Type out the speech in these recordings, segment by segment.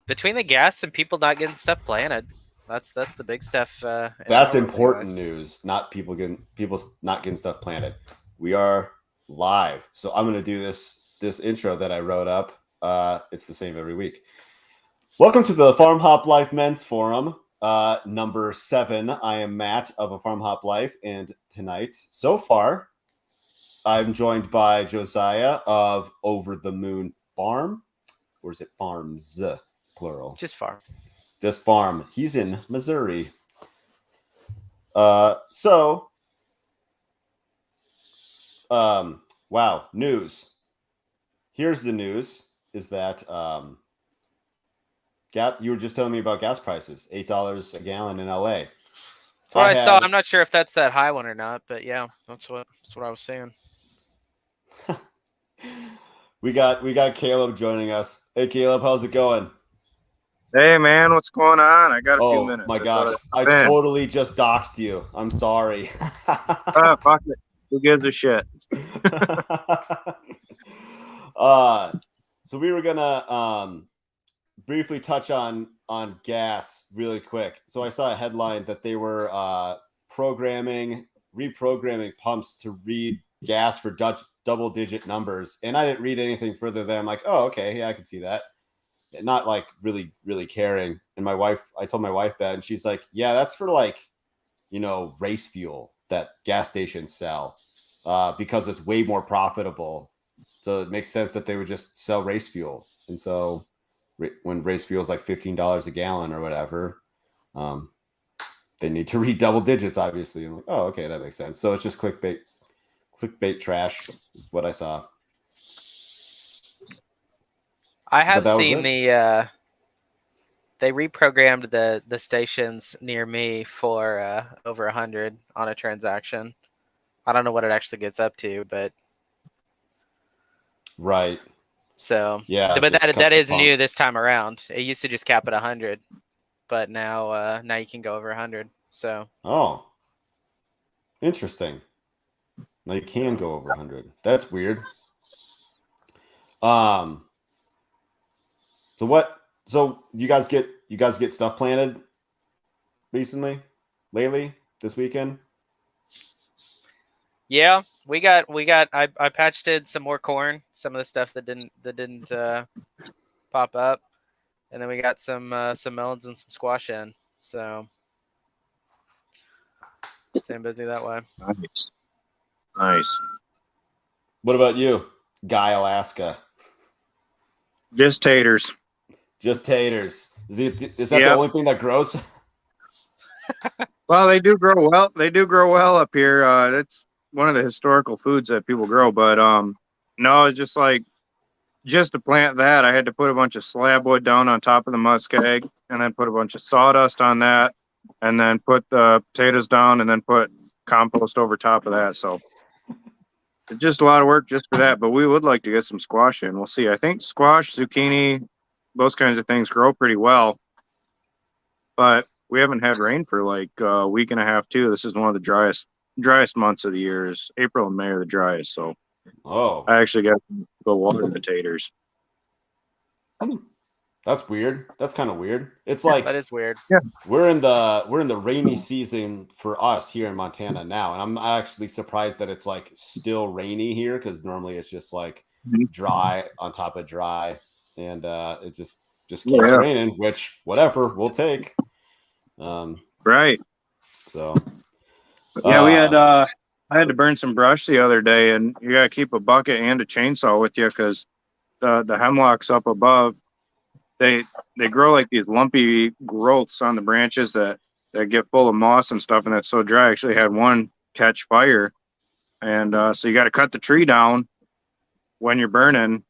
between the gas and people not getting stuff planted, that's the big stuff. That's important news. Not people not getting stuff planted. We are live, so I'm going to do this intro that I wrote up. It's the same every week. Welcome to the FarmHopLife Men's Forum, number 7. I am Matt of a FarmHopLife, and tonight, so far, I'm joined by Josiah of Over the Moon Farm, or is it Farms, plural? Just farm. Just farm. He's in Missouri. Wow, news. Here's the news: is that you were just telling me about gas prices, $8 a gallon in LA. That's what I saw. I'm not sure if that's that high one or not, but yeah, that's what I was saying. we got Caleb joining us. Hey, Caleb, how's it going? Hey, man, what's going on? I got a few minutes. Oh, my gosh. I totally just doxed you. I'm sorry. Fuck it. Who gives a shit? So we were going to briefly touch on gas really quick. So I saw a headline that they were reprogramming pumps to read gas for double-digit numbers. And I didn't read anything further there. I'm like, oh, okay, yeah, I can see that. Not like really, really caring. And I told my wife that, and she's like, yeah, that's for race fuel that gas stations sell because it's way more profitable. So it makes sense that they would just sell race fuel. And so when race fuel is like $15 a gallon or whatever, they need to read double digits, obviously. I'm like, oh, okay, that makes sense. So it's just clickbait trash is what I saw. I have seen they reprogrammed the stations near me for over 100 on a transaction. I don't know what it actually gets up to, but right. So yeah, but that is new this time around. It used to just cap at 100, but now you can go over 100. So interesting. Now you can go over 100. That's weird. So you guys get stuff planted lately, this weekend? Yeah, we got I patched in some more corn, some of the stuff that didn't pop up. And then we got some melons and some squash in. So staying busy that way. Nice. What about you, Guy, Alaska? Just taters. Just taters. Is that the only thing that grows? Well, they do grow well. They do grow well up here. That's one of the historical foods that people grow. But no, it's just to plant that, I had to put a bunch of slab wood down on top of the muskeg, and then put a bunch of sawdust on that, and then put the potatoes down, and then put compost over top of that. So it's just a lot of work just for that. But we would like to get some squash in. We'll see. I think squash, zucchini, those kinds of things grow pretty well, but we haven't had rain for like a week and a half too. This is one of the driest months of the year. Is April and May are the driest. So I actually got to go water the taters. That's weird. That's kind of weird. It's like that is weird. Yeah, we're in the rainy season for us here in Montana now, and I'm actually surprised that it's like still rainy here, because normally it's just like dry on top of dry, and it just keeps raining, which whatever we'll take. Right. So yeah, we had I had to burn some brush the other day, and you got to keep a bucket and a chainsaw with you, because the hemlocks up above, they grow like these lumpy growths on the branches that get full of moss and stuff, and that's so dry. I actually had one catch fire, and so you got to cut the tree down when you're burning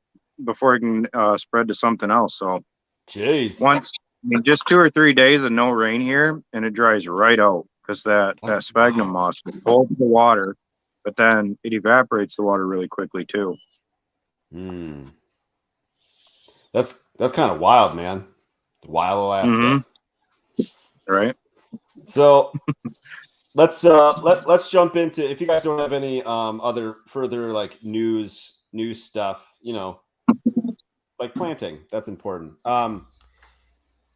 before it can spread to something else. So just 2 or 3 days of no rain here, and it dries right out, because that sphagnum moss will hold the water, but then it evaporates the water really quickly too. That's kind of wild, man. Wild Alaska. Mm-hmm. Right. So let's jump into, if you guys don't have any other further like news stuff, like planting, that's important.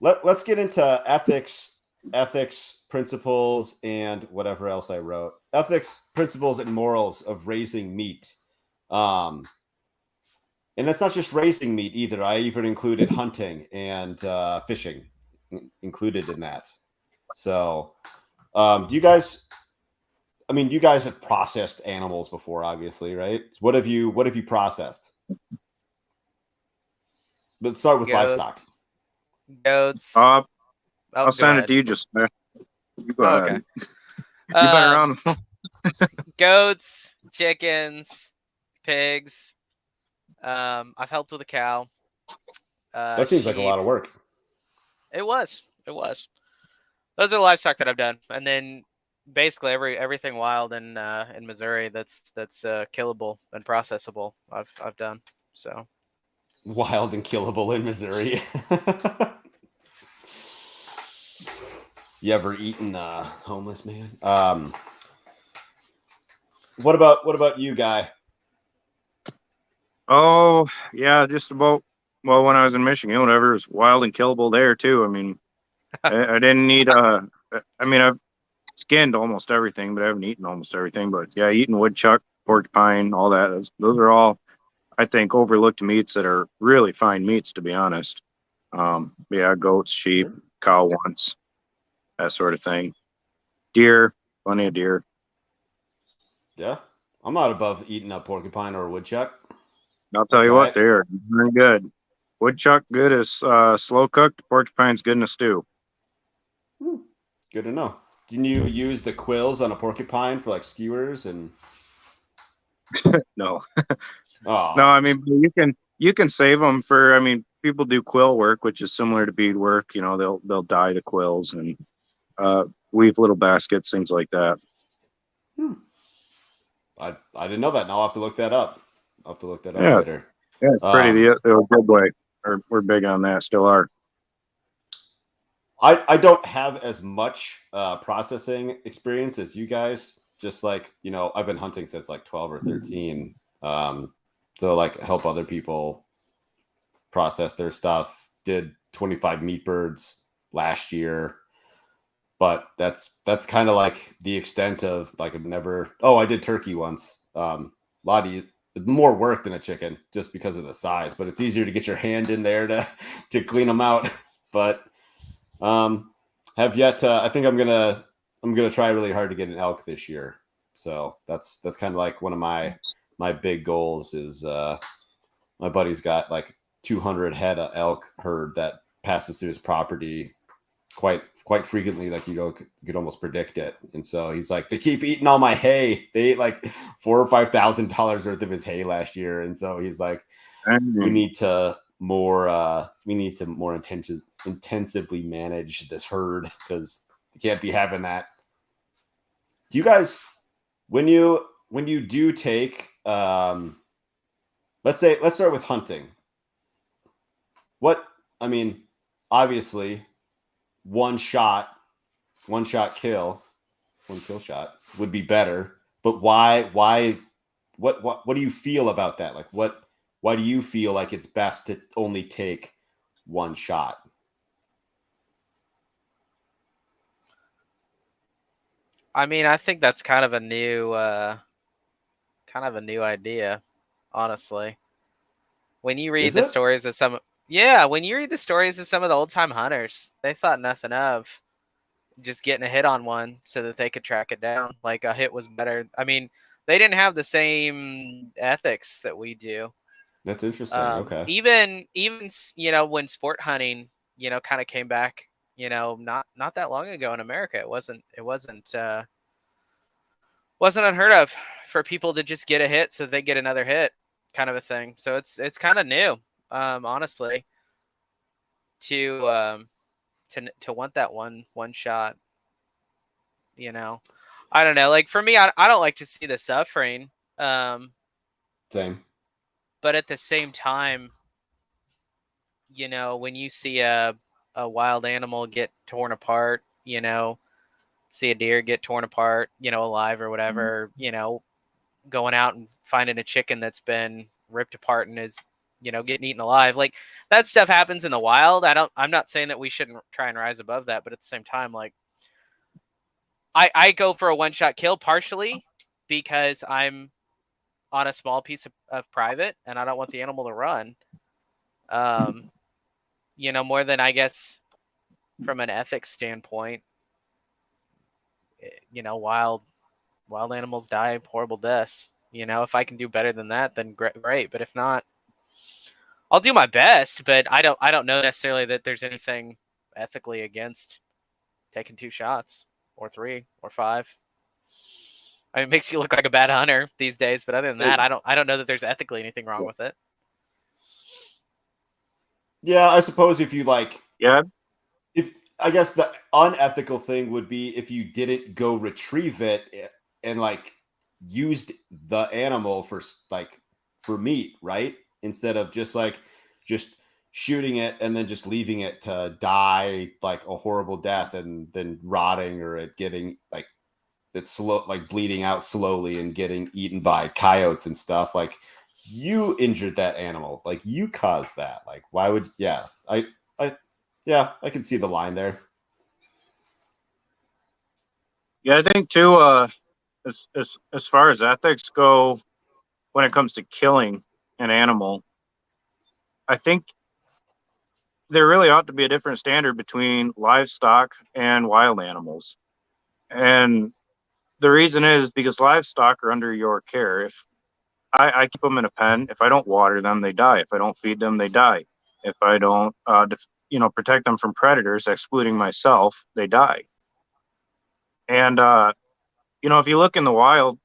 let's get into ethics, principles, and whatever else I wrote. Ethics, principles, and morals of raising meat. And that's not just raising meat either. I even included hunting and fishing included in that. So, do you guys? I mean, you guys have processed animals before, obviously, right? What have you processed? Let's start with livestock. Goats. I'll Go send ahead. it to you. Just you go Okay. ahead. You've been around. Goats, chickens, pigs. I've helped with a cow. That seems like a lot of work. It was. Those are the livestock that I've done, and then basically everything wild in Missouri that's killable and processable. I've done. So wild and killable in Missouri. You ever eaten homeless man? What about you, Guy? Oh yeah, just about. Well, when I was in Michigan, whatever, it was wild and killable there too. I mean, I didn't need I mean, I've skinned almost everything, but I haven't eaten almost everything. But yeah, eating woodchuck, porcupine, all that. Those are all, I think, overlooked meats that are really fine meats, to be honest. Yeah, goats, sheep, cow once, that sort of thing. Deer, plenty of deer. Yeah, I'm not above eating a porcupine or a woodchuck. I'll tell you what, they're very good. Woodchuck good as slow cooked. Porcupine's good in a stew. Good to know. Can you use the quills on a porcupine for like skewers and? No. Oh. No, I mean you can save them for. I mean, people do quill work, which is similar to bead work. You know, they'll dye the quills and weave little baskets, things like that. I didn't know that. Now I'll have to look that up. I'll have to look that up later. Yeah, it's pretty. The good way. We're big on that. Still are. I don't have as much processing experience as you guys. Just like, you know, I've been hunting since like 12 or 13. So like help other people process their stuff. Did 25 meat birds last year. But that's kind of like the extent of like I've never. Oh, I did turkey once. Lot of more work than a chicken just because of the size, but it's easier to get your hand in there to clean them out. But have yet. I think I'm gonna try really hard to get an elk this year. So that's kind of like one of my big goals is my buddy's got like 200 head of elk herd that passes through his property quite frequently. Like you could almost predict it. And so he's like, they keep eating all my hay. They ate like $4,000 or $5,000 worth of his hay last year. And so he's like, we need to more intensively manage this herd because you can't be having that. Do you guys, when you do take, let's start with hunting. Obviously one kill shot would be better, but why what do you feel about that? Like why do you feel like it's best to only take one shot? I mean, I think that's kind of a new idea, honestly. When you read the stories of when you read the stories of some of the old time hunters, they thought nothing of just getting a hit on one so that they could track it down. Like a hit was better. I mean, they didn't have the same ethics that we do. That's interesting. Okay. Even when sport hunting, kind of came back, not that long ago in America, it wasn't unheard of for people to just get a hit so they get another hit, kind of a thing. So it's kind of new, honestly, to want that one shot. I don't know. Like for me, I don't like to see the suffering. Same. But at the same time, when you see a wild animal get torn apart, see a deer get torn apart, alive or whatever, going out and finding a chicken that's been ripped apart and is getting eaten alive. Like that stuff happens in the wild. I'm not saying that we shouldn't try and rise above that, but at the same time, like I go for a one-shot kill partially because I'm on a small piece of private and I don't want the animal to run. More than I guess from an ethics standpoint, wild animals die horrible deaths. If I can do better than that, then great. But if not, I'll do my best. But I don't know necessarily that there's anything ethically against taking 2 shots or 3 or 5. I mean, it makes you look like a bad hunter these days. But other than that, I don't know that there's ethically anything wrong with it. Yeah, I suppose if you Yeah. if I guess the unethical thing would be if you didn't go retrieve it and used the animal for meat, right? Instead of just shooting it and then just leaving it to die like a horrible death and then rotting or it getting it's slow, bleeding out slowly and getting eaten by coyotes and stuff. Like you injured that animal, you caused that. Why would? Yeah, I can see the line there. Yeah, I think too. As far as ethics go, when it comes to killing an animal, I think there really ought to be a different standard between livestock and wild animals. And the reason is because livestock are under your care. If I keep them in a pen, if I don't water them, they die. If I don't feed them, they die. If I don't, protect them from predators, excluding myself, they die. And if you look in the wild,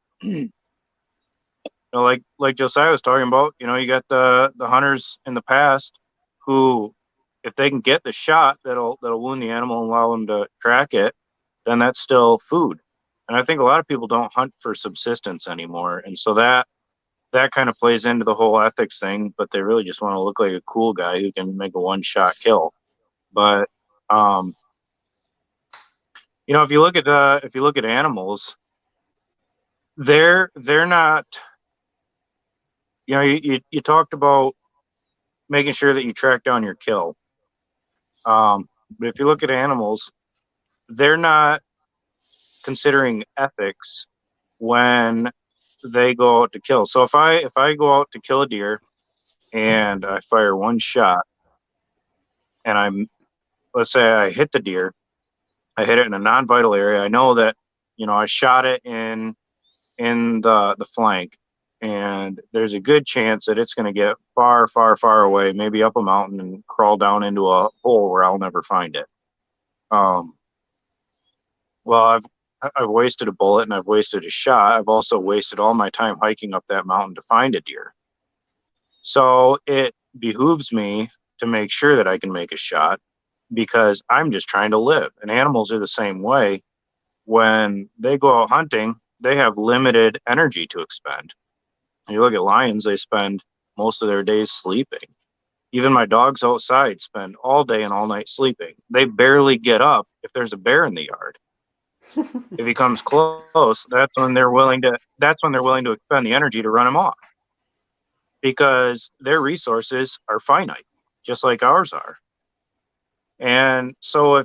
like Josiah was talking about, you got the hunters in the past who, if they can get the shot that'll wound the animal and allow them to track it, then that's still food. And I think a lot of people don't hunt for subsistence anymore, and so that kind of plays into the whole ethics thing. But they really just want to look like a cool guy who can make a one-shot kill. But if you look at animals, they're not. You talked about making sure that you track down your kill. But if you look at animals, they're not considering ethics when they go out to kill. So if I go out to kill a deer and I fire one shot and let's say I hit the deer, I hit it in a non-vital area. I know that, I shot it in the flank, and there's a good chance that it's going to get far, far, far away, maybe up a mountain and crawl down into a hole where I'll never find it. Well, I've wasted a bullet and I've wasted a shot. I've also wasted all my time hiking up that mountain to find a deer. So it behooves me to make sure that I can make a shot because I'm just trying to live. And animals are the same way. When they go out hunting, they have limited energy to expend. You look at lions, they spend most of their days sleeping. Even my dogs outside spend all day and all night sleeping. They barely get up if there's a bear in the yard. If he comes close, that's when they're willing to expend the energy to run him off, because their resources are finite, just like ours are. And so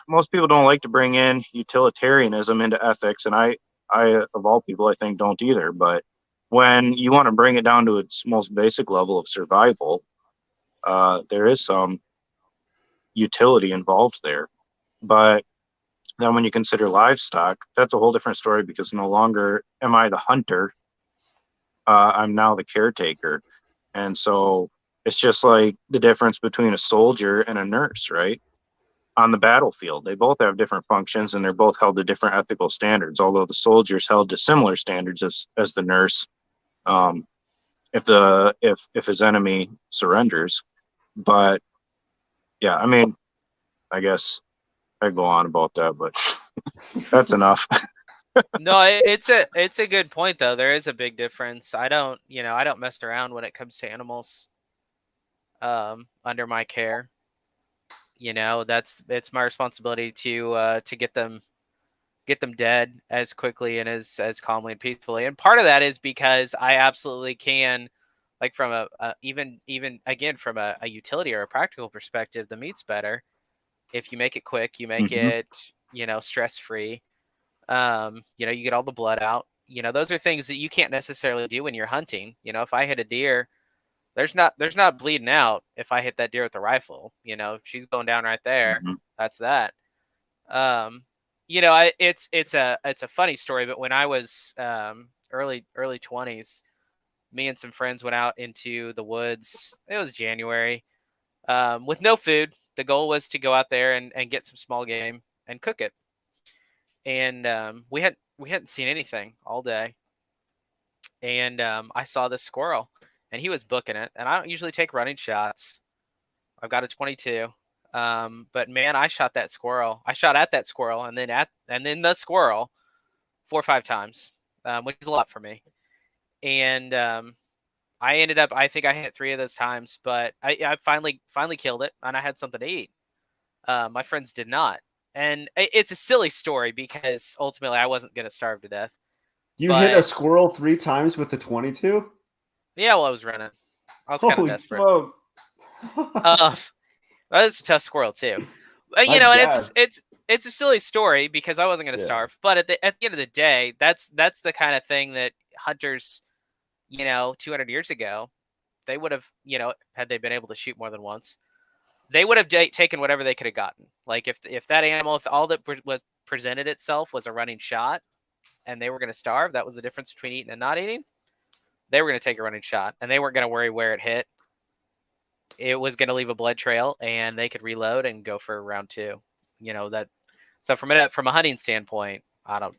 most people don't like to bring in utilitarianism into ethics, and I of all people, I think don't either. But when you want to bring it down to its most basic level of survival, there is some utility involved there. But then when you consider livestock, that's a whole different story, because no longer am I the hunter. I'm now the caretaker. And so it's just like the difference between a soldier and a nurse, right? On the battlefield, they both have different functions and they're both held to different ethical standards, although the soldier's held to similar standards as the nurse, if his enemy surrenders. But yeah, I guess I go on about that, but that's enough. No, it's a good point though. There is a big difference. I don't mess around when it comes to animals under my care. It's my responsibility to get them dead as quickly and as calmly and peacefully. And part of that is because I absolutely can Like from a even again from a utility or a practical perspective, the meat's better if you make it quick. You make it stress free. You get all the blood out. Those are things that you can't necessarily do when you're hunting. If I hit a deer, there's not bleeding out if I hit that deer with the rifle. She's going down right there. That's that. It's a funny story, but when I was early 20s, me and some friends went out into the woods. It was January, with no food. The goal was to go out there and get some small game and cook it. And we hadn't seen anything all day. And I saw this squirrel, and he was booking it. And I don't usually take running shots. I've got a 22. But man, I shot that squirrel. I shot at that squirrel, and then the squirrel 4 or 5 times, which is a lot for me. And I ended up, I think I hit 3 of those times, but I finally killed it, and I had something to eat. My friends did not. And it's a silly story because ultimately I wasn't going to starve to death. You hit a squirrel 3 times with the 22? Yeah, well, I was running. I was kind of desperate. Holy smokes. That's a tough squirrel too. And it's a silly story because I wasn't going to starve. But at the end of the day, that's the kind of thing that hunters, 200 years ago, they would have, had they been able to shoot more than once, they would have taken whatever they could have gotten. Like if that animal, if all that was presented itself was a running shot, and they were going to starve, that was the difference between eating and not eating. They were going to take a running shot, and they weren't going to worry where it hit. It was going to leave a blood trail, and they could reload and go for round 2. So from a hunting standpoint, I don't.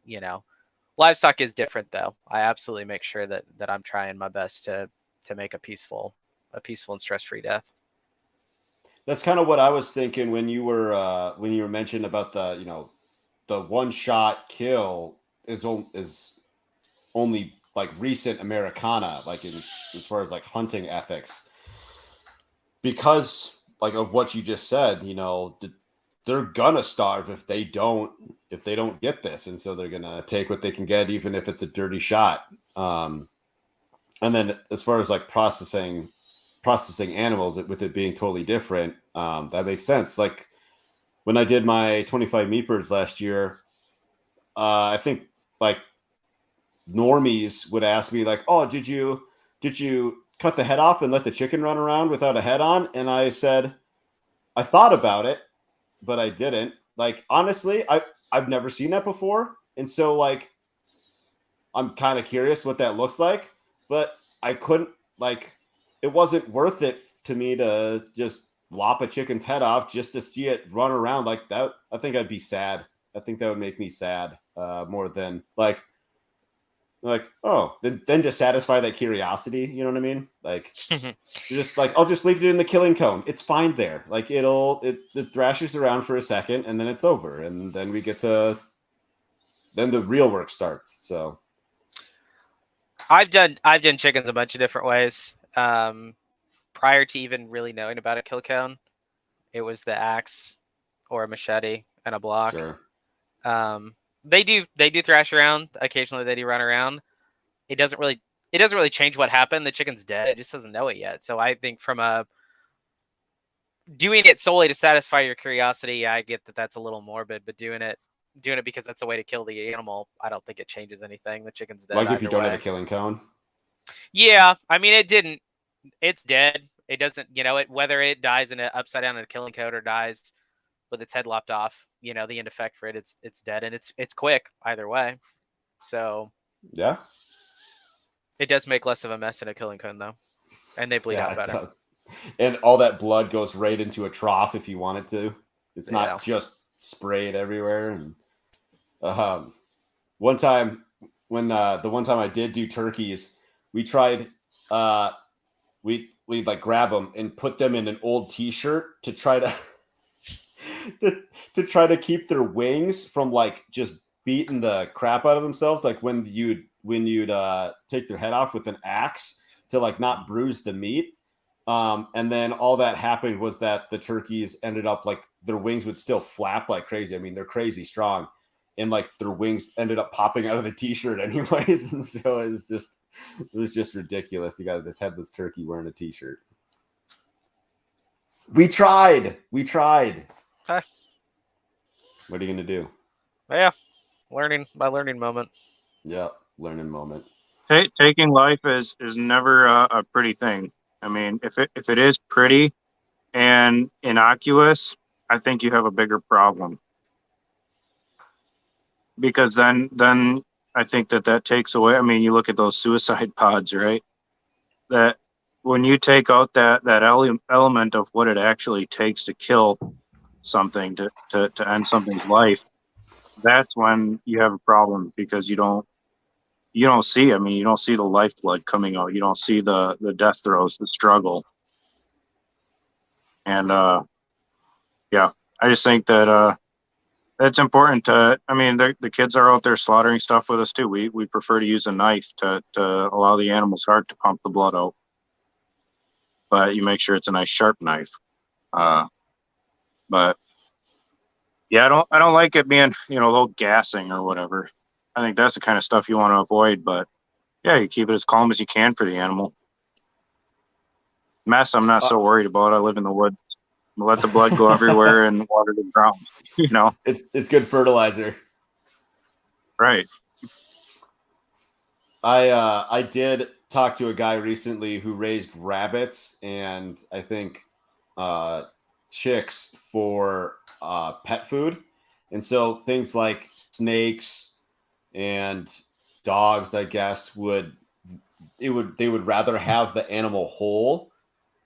Livestock is different though. I absolutely make sure that I'm trying my best to make a peaceful and stress-free death. That's kind of what I was thinking when you were mentioning about the the one-shot kill is only like recent Americana, like as far as like hunting ethics, because like of what you just said, they're gonna starve if they don't get this, and so they're gonna take what they can get, even if it's a dirty shot. And then as far as like processing animals, with it being totally different, that makes sense. Like when I did my 25 meepers last year, I think like normies would ask me like, "Oh, did you cut the head off and let the chicken run around without a head on?" And I said, I thought about it, but I didn't. Like, honestly, I've never seen that before. And so like, I'm kind of curious what that looks like, but I couldn't, like, it wasn't worth it to me to just lop a chicken's head off just to see it run around like that. I think I'd be sad. I think that would make me sad more than like, oh, then to satisfy that curiosity, you know what I mean? Like, just like, I'll just leave it in the killing cone. It's fine there. Like it thrashes around for a second and then it's over. And then then the real work starts. So I've done chickens a bunch of different ways. Prior to even really knowing about a kill cone, it was the axe or a machete and a block. Sure. They do thrash around occasionally. They do run around. It doesn't really change what happened. The chicken's dead. It just doesn't know it yet. So I think from doing it solely to satisfy your curiosity, I get that that's a little morbid. But doing it because that's a way to kill the animal, I don't think it changes anything. The chicken's dead. Like if you don't have a killing cone. Yeah, I mean it didn't. It's dead. It doesn't. Whether it dies in an upside down in a killing cone or dies with its head lopped off, the end effect for it, it's dead, and it's quick either way. So yeah, it does make less of a mess in a killing cone though, and they bleed out better. And all that blood goes right into a trough if you want it to. It's not just sprayed everywhere. And one time when the one time I did do turkeys, we tried we'd like grab them and put them in an old t-shirt to try to to try to keep their wings from like just beating the crap out of themselves, like when you'd take their head off with an axe to like not bruise the meat. And then all that happened was that the turkeys ended up like their wings would still flap like crazy. I mean, they're crazy strong. and like their wings ended up popping out of the t-shirt anyways. And so it was just ridiculous. You got this headless turkey wearing a t-shirt. We tried. Huh. What are you gonna do? Yeah, my learning moment. Yeah, learning moment. Taking life is never a pretty thing. I mean, if it is pretty and innocuous, I think you have a bigger problem, because then I think that takes away. I mean, you look at those suicide pods, right? That when you take out that element of what it actually takes to kill something, to end something's life, that's when you have a problem, because you don't see. I mean, you don't see the lifeblood coming out. You don't see the death throes, the struggle, and yeah, I just think that it's important to. I mean, the kids are out there slaughtering stuff with us too. We prefer to use a knife to allow the animal's heart to pump the blood out, but you make sure it's a nice sharp knife. But yeah, I don't like it being, a little gassing or whatever. I think that's the kind of stuff you want to avoid. But yeah, you keep it as calm as you can for the animal. Mess, I'm not so worried about. I live in the woods. Let the blood go everywhere and water the ground. It's good fertilizer. Right. I did talk to a guy recently who raised rabbits and I think chicks for pet food, and so things like snakes and dogs, I guess, they would rather have the animal whole,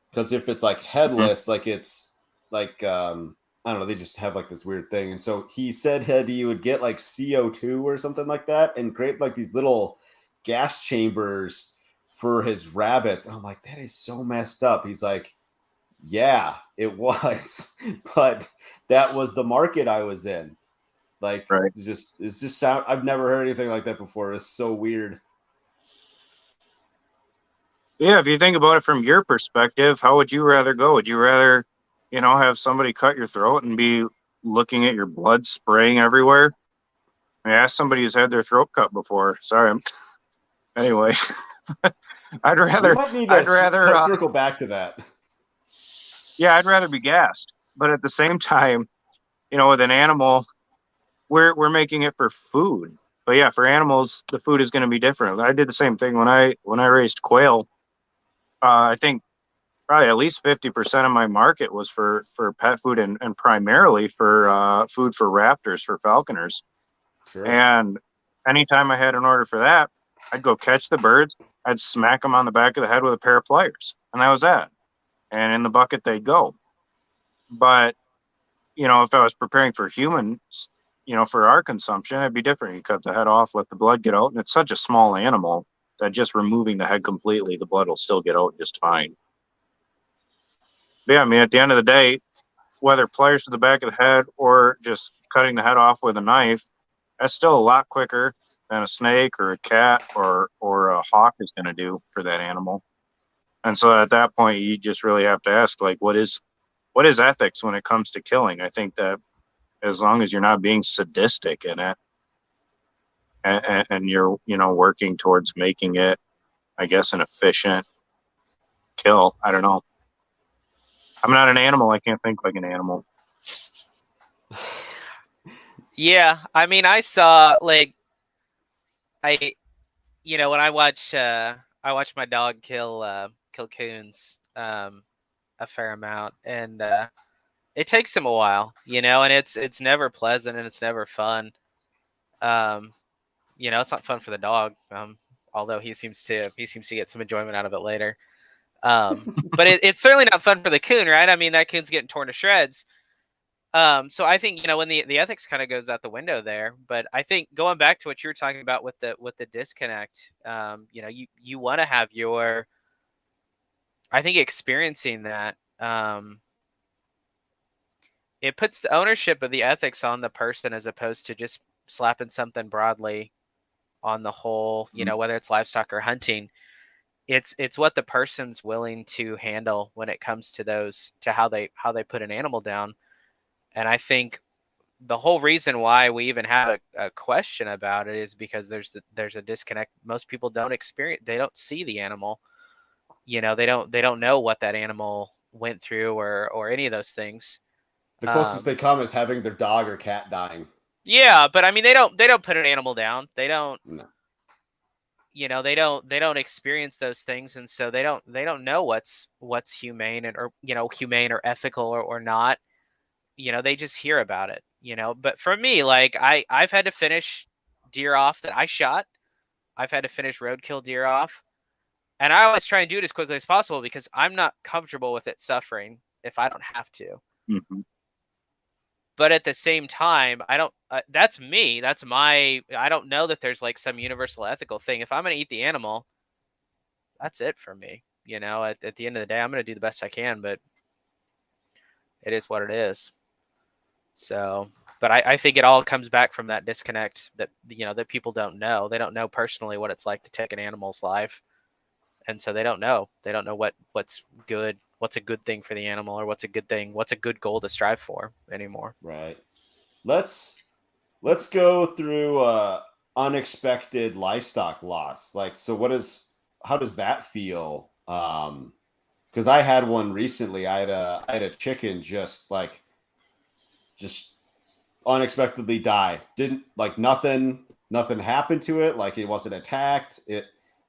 because if it's like headless, like it's like I don't know, they just have like this weird thing. And so he said he would get like CO2 or something like that and create like these little gas chambers for his rabbits. And I'm like, that is so messed up. He's like, yeah, it was, but that was the market I was in. Like, right. it's just sound. I've never heard anything like that before. It's so weird. Yeah, if you think about it from your perspective, how would you rather go? Would you rather, have somebody cut your throat and be looking at your blood spraying everywhere? I asked somebody who's had their throat cut before. Sorry. Anyway, I'd rather. We might need I'd to rather. circle back to that. Yeah, I'd rather be gassed. But at the same time, with an animal, we're making it for food. But yeah, for animals, the food is going to be different. I did the same thing when I raised quail. I think probably at least 50% of my market was for pet food, and primarily for food for raptors, for falconers. Sure. And anytime I had an order for that, I'd go catch the birds. I'd smack them on the back of the head with a pair of pliers, and that was that. And in the bucket they'd go. But if I was preparing for humans, for our consumption, it'd be different. You cut the head off, let the blood get out, and it's such a small animal that just removing the head completely, the blood will still get out just fine. But yeah, I mean, at the end of the day, whether pliers to the back of the head or just cutting the head off with a knife, that's still a lot quicker than a snake or a cat or a hawk is going to do for that animal. And so at that point, you just really have to ask, like, what is ethics when it comes to killing? I think that as long as you're not being sadistic in it, and you're working towards making it, I guess, an efficient kill. I don't know. I'm not an animal. I can't think like an animal. Yeah, I mean, I saw when I watch my dog kill coons a fair amount, and it takes him a while, and it's never pleasant and it's never fun. It's not fun for the dog, although he seems to get some enjoyment out of it later. But it's certainly not fun for the coon, right? I mean, that coon's getting torn to shreds. So I think when the ethics kind of goes out the window there. But I think going back to what you were talking about with the disconnect, you want to have your, I think experiencing that, it puts the ownership of the ethics on the person as opposed to just slapping something broadly on the whole, whether it's livestock or hunting. It's what the person's willing to handle when it comes to how they put an animal down. And I think the whole reason why we even have a question about it is because there's a disconnect. Most people don't experience, they don't see the animal. You know, they don't know what that animal went through or any of those things. The closest they come is having their dog or cat dying. Yeah, but I mean, they don't put an animal down. They don't. No. You know, they don't experience those things, and so they don't know what's humane or humane or ethical or not. You know, they just hear about it. You know, but for me, like I've had to finish deer off that I shot. I've had to finish roadkill deer off, and I always try and do it as quickly as possible because I'm not comfortable with it suffering if I don't have to. Mm-hmm. But at the same time, I don't. That's me. That's my. I don't know that there's like some universal ethical thing. If I'm going to eat the animal, that's it for me. You know, at the end of the day, I'm going to do the best I can, but it is what it is. So, but I think it all comes back from that disconnect that that people don't know. They don't know personally what it's like to take an animal's life, and so they don't know. They don't know what's good, what's a good thing for the animal, or what's a good thing, what's a good goal to strive for anymore. Right. Let's go through unexpected livestock loss. Like, so how does that feel? Because I had one recently. I had a chicken just unexpectedly die. Didn't like nothing happened to it. Like it wasn't attacked. I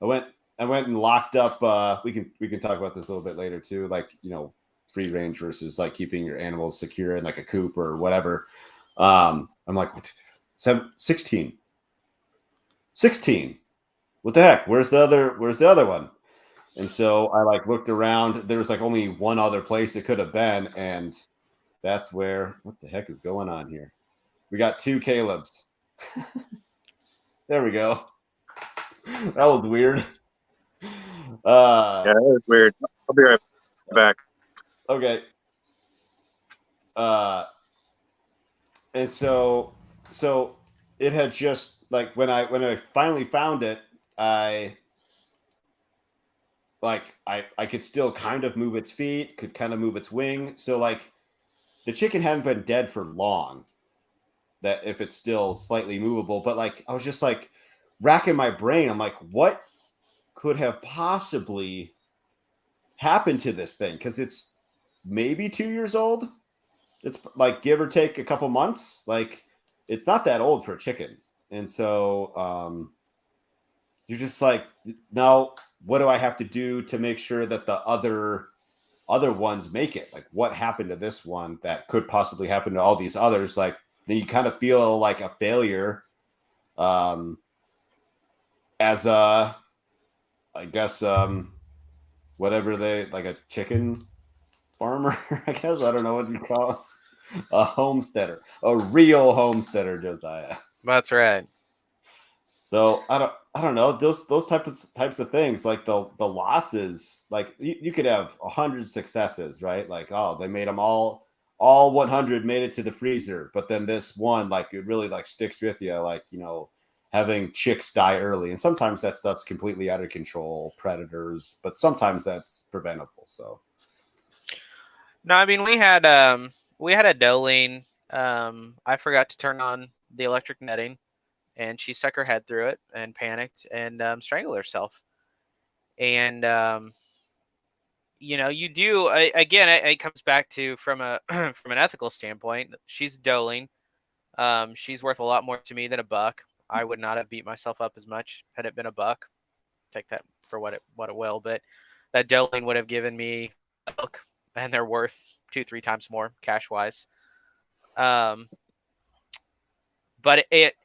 went and locked up. We can talk about this a little bit later too. Like, free range versus like keeping your animals secure in like a coop or whatever. I'm like, 16. What the heck? Where's the other one? And so I like looked around. There was like only one other place it could have been, and that's where. What the heck is going on here? We got 2 Caleb's. There we go. That was weird. Yeah, that was weird. I'll be right back. Okay. And so it had just like when I finally found it, I could still kind of move its feet, could kind of move its wing. So like the chicken hadn't been dead for long, that if it's still slightly movable, but like I was just like racking my brain. I'm like, what could have possibly happened to this thing? Because it's maybe 2 years old. It's like give or take a couple months. Like it's not that old for a chicken. And so you're just like, now what do I have to do to make sure that the other ones make it? Like what happened to this one that could possibly happen to all these others? Like then you kind of feel like a failure as I guess whatever they like, a chicken farmer, I guess. I don't know what you call it. A homesteader, a real homesteader, Josiah. That's right. So I don't know, those types of things, like the losses. Like you could have 100 successes, right? Like, oh, they made them all 100 made it to the freezer, but then this one, like, it really like sticks with you. Like, having chicks die early, and sometimes that stuff's completely out of control, predators, but sometimes that's preventable. So no, I mean we had a doeling. I forgot to turn on the electric netting, and she stuck her head through it and panicked and strangled herself. And you do again. It comes back to from a from an ethical standpoint. She's doeling. She's worth a lot more to me than a buck. I would not have beat myself up as much had it been a buck. Take that for what it will, but that doeling would have given me a buck, and they're worth 2-3 times more cash wise. But it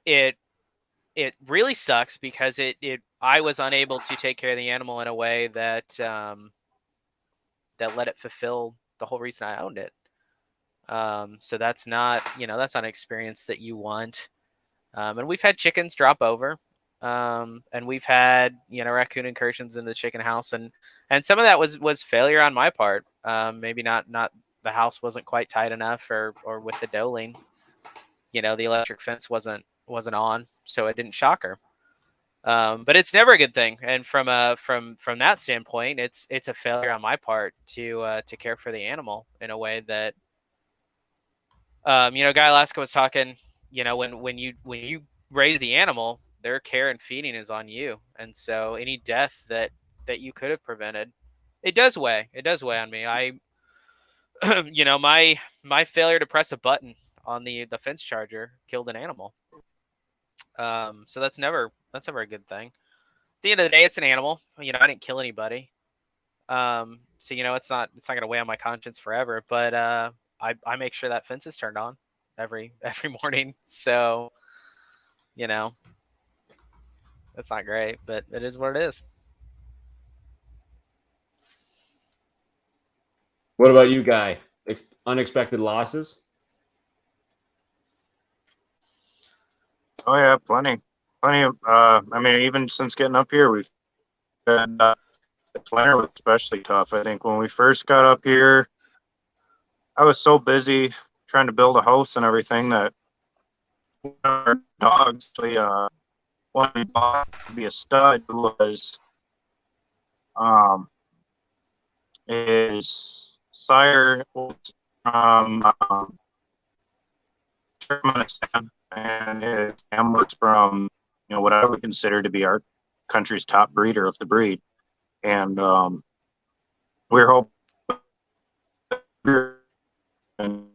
really sucks because I was unable to take care of the animal in a way that that let it fulfill the whole reason I owned it. So that's not an experience that you want. And we've had chickens drop over, and we've had raccoon incursions in the chicken house, and some of that was failure on my part. Maybe not the house wasn't quite tight enough, or with the doeling, the electric fence wasn't on, so it didn't shock her. But it's never a good thing, and from that standpoint, it's a failure on my part to care for the animal in a way that Guy Alaska was talking. When you raise the animal, their care and feeding is on you, and so any death that you could have prevented, it does weigh. It does weigh on me. My failure to press a button on the fence charger killed an animal. So that's never a good thing. At the end of the day, it's an animal. I didn't kill anybody. So it's not gonna weigh on my conscience forever. But I make sure that fence is turned on every morning. So you know that's not great, but it is what it is. What about you, Guy? Unexpected losses? Oh yeah, plenty of. I mean, even since getting up here, we've had the winter was especially tough. I think when we first got up here, I was so busy trying to build a house and everything that our dogs, one we bought to be a stud was his sire was from Turkmenistan, and his dam was from what I would consider to be our country's top breeder of the breed, and we were hoping. And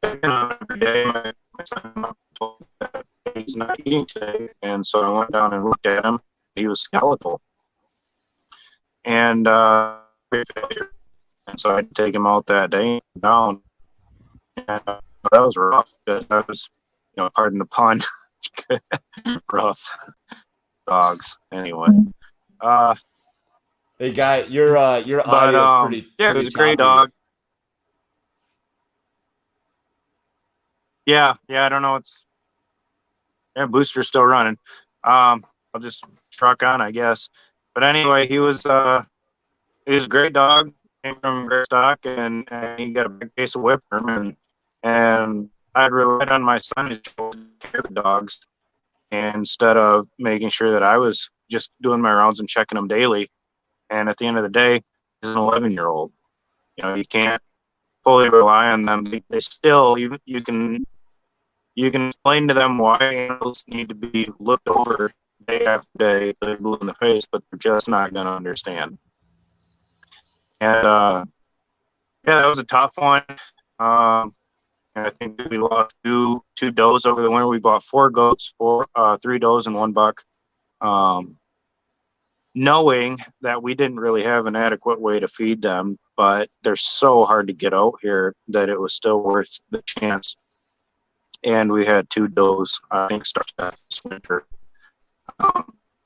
every day, my son told me that he's not eating today, and so I went down and looked at him. He was skeletal, and and so I had to take him out that day down, and that was rough. That was, pardon the pun, rough dogs. Anyway, Hey, Guy, your audio is pretty. Yeah, pretty he was a great choppy. dog. Yeah, I don't know. Booster's still running. I'll just truck on, I guess. But anyway, he was a great dog. Came from great stock, and he got a big case of whipworm, and I'd relied on my son to take care of the dogs instead of making sure that I was just doing my rounds and checking them daily. And at the end of the day, he's an 11-year-old. You can't fully rely on them. They still, you can explain to them why animals need to be looked over day after day, they're blue in the face, but they're just not going to understand. And that was a tough one. And I think we lost two does over the winter. We bought 4 goats, 3 does and 1 buck, knowing that we didn't really have an adequate way to feed them, but they're so hard to get out here that it was still worth the chance. And we had 2 does, I think, start this winter. When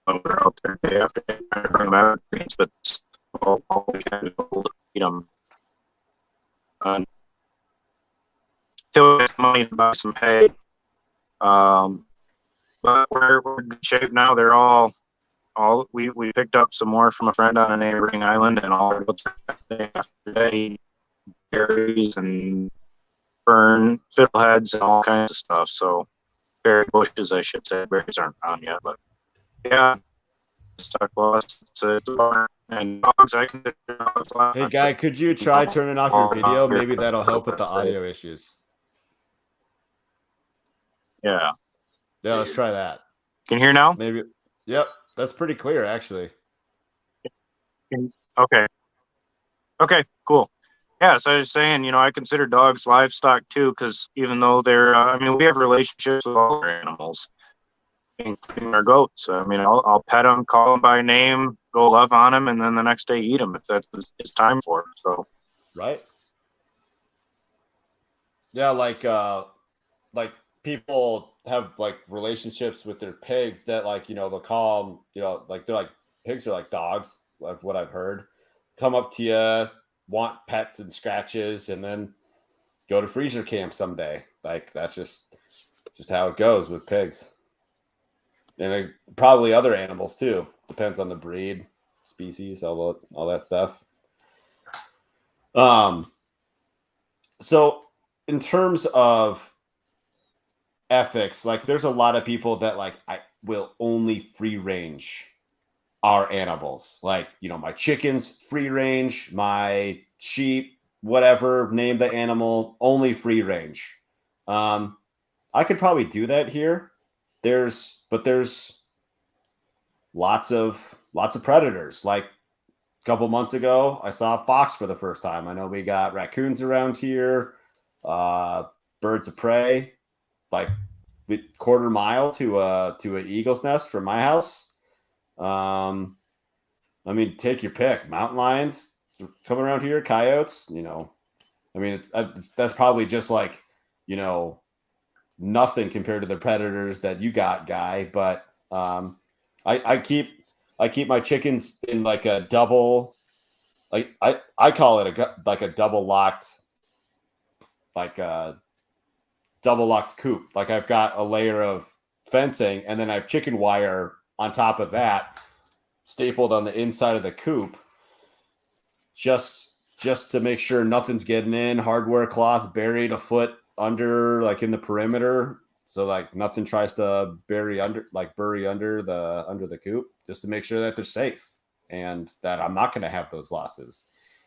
we were out there day after day trying to bring them out, but all we had to hold to feed them. Until we had money to buy some hay. But we're in good shape now. They're all we picked up some more from a friend on a neighboring island, and all our goats day after day, berries and fern, fiddleheads, and all kinds of stuff. So berry bushes, I should say. Berries aren't found yet, but yeah, stuck lost. And dogs, I can. Hey, Guy, could you try turning off your video? Maybe that'll help with the audio issues. Yeah. Yeah, let's try that. Can you hear now? Maybe. Yep, that's pretty clear, actually. Okay, cool. Yeah, so I was saying, I consider dogs livestock too, because even though they're, we have relationships with all our animals, including our goats. I'll pet them, call them by name, go love on them, and then the next day eat them if that's it's time for it. So, right. Yeah, like people have like relationships with their pigs that they'll call them, they're like pigs are like dogs, like what I've heard. Come up to you, want pets and scratches, and then go to freezer camp someday. Like that's just how it goes with pigs. And probably other animals too. Depends on the breed, species, all that stuff. So in terms of ethics, like there's a lot of people that I will only free range our animals. Like, my chickens free range, my sheep whatever, name the animal, only free range. I could probably do that here. There's lots of predators. Like a couple months ago, I saw a fox for the first time. I know we got raccoons around here, birds of prey, like quarter mile to an eagle's nest from my house. I mean, take your pick. Mountain lions coming around here, coyotes. I mean, that's probably just like, nothing compared to the predators that you got, Guy. But I keep my chickens in like a double, like I call it a double locked, like a double locked coop. Like I've got a layer of fencing, and then I have chicken wire on top of that, stapled on the inside of the coop, just to make sure nothing's getting in. Hardware cloth buried a foot under, like in the perimeter, so like nothing tries to bury under the coop, just to make sure that they're safe and that I'm not going to have those losses.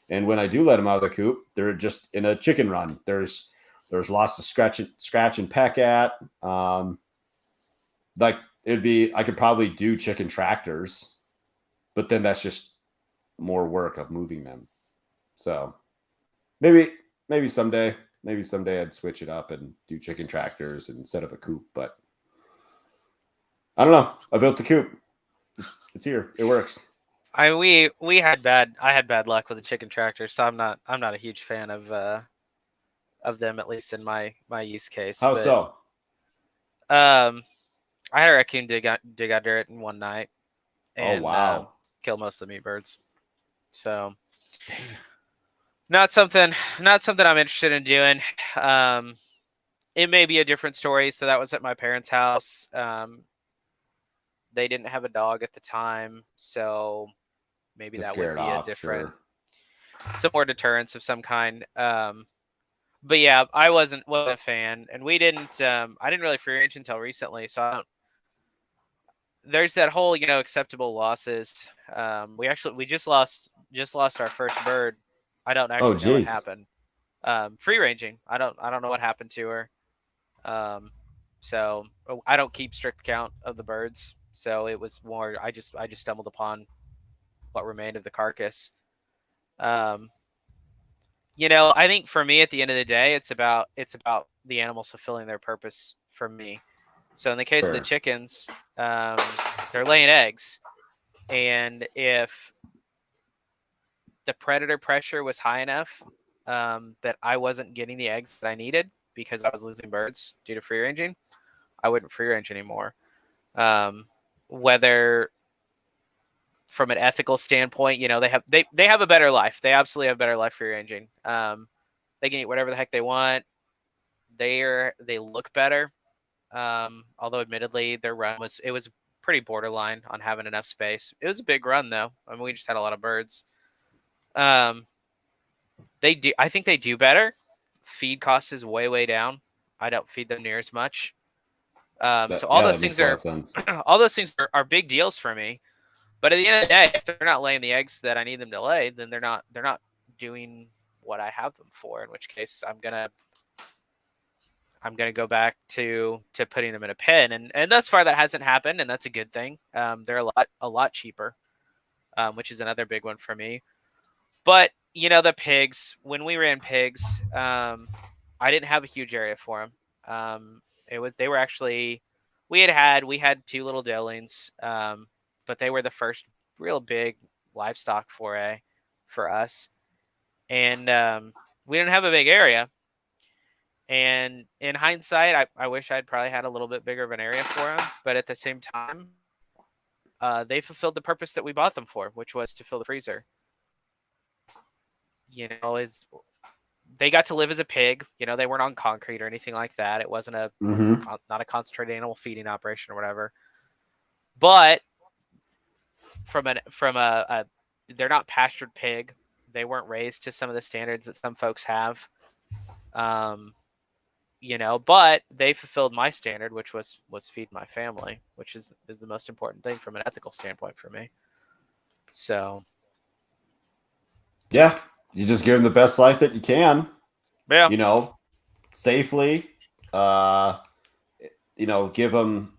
And when I do let them out of the coop, they're just in a chicken run. There's lots to scratch and peck at. Like I could probably do chicken tractors, but then that's just more work of moving them. So maybe someday I'd switch it up and do chicken tractors instead of a coop. But I don't know. I built the coop. It's here. It works. I had bad luck with the chicken tractor, so I'm not a huge fan of them, at least in my use case. How so? I had a raccoon dig under it in one night, and kill most of the meat birds. So not something I'm interested in doing. It may be a different story. So that was at my parents' house. They didn't have a dog at the time, so maybe that would be a different, some more deterrence of some kind. But yeah, I wasn't a fan, and we didn't. I didn't really free range until recently, so there's that whole acceptable losses. We just lost our first bird. I don't actually know what happened. Free ranging. I don't know what happened to her. So I don't keep strict count of the birds. So it was more, I just stumbled upon what remained of the carcass. I think for me at the end of the day, it's about the animals fulfilling their purpose for me. So in the case of the chickens, they're laying eggs, and if the predator pressure was high enough that I wasn't getting the eggs that I needed because I was losing birds due to free ranging, I wouldn't free range anymore. Whether from an ethical standpoint, they have a better life. They absolutely have a better life free ranging. They can eat whatever the heck they want. They look better. Although admittedly their run was pretty borderline on having enough space. It was a big run though. I mean, we just had a lot of birds. I think they do better. Feed cost is way down. I don't feed them near as much. So all those things are big deals for me. But at the end of the day, if they're not laying the eggs that I need them to lay, then they're not doing what I have them for. In which case, I'm gonna go back to putting them in a pen, and thus far that hasn't happened, and that's a good thing. They're a lot cheaper, which is another big one for me. But the pigs, when we ran pigs, I didn't have a huge area for them. We had two little doelings, but they were the first real big livestock foray for us, and we didn't have a big area. And in hindsight, I wish I'd probably had a little bit bigger of an area for them, but at the same time, they fulfilled the purpose that we bought them for, which was to fill the freezer. They got to live as a pig. They weren't on concrete or anything like that. It wasn't not a concentrated animal feeding operation or whatever. But from a they're not pastured pig. They weren't raised to some of the standards that some folks have. But they fulfilled my standard, which was feed my family, which is the most important thing from an ethical standpoint for me. So, yeah, You just give them the best life that you can. Yeah. You know, safely. Give them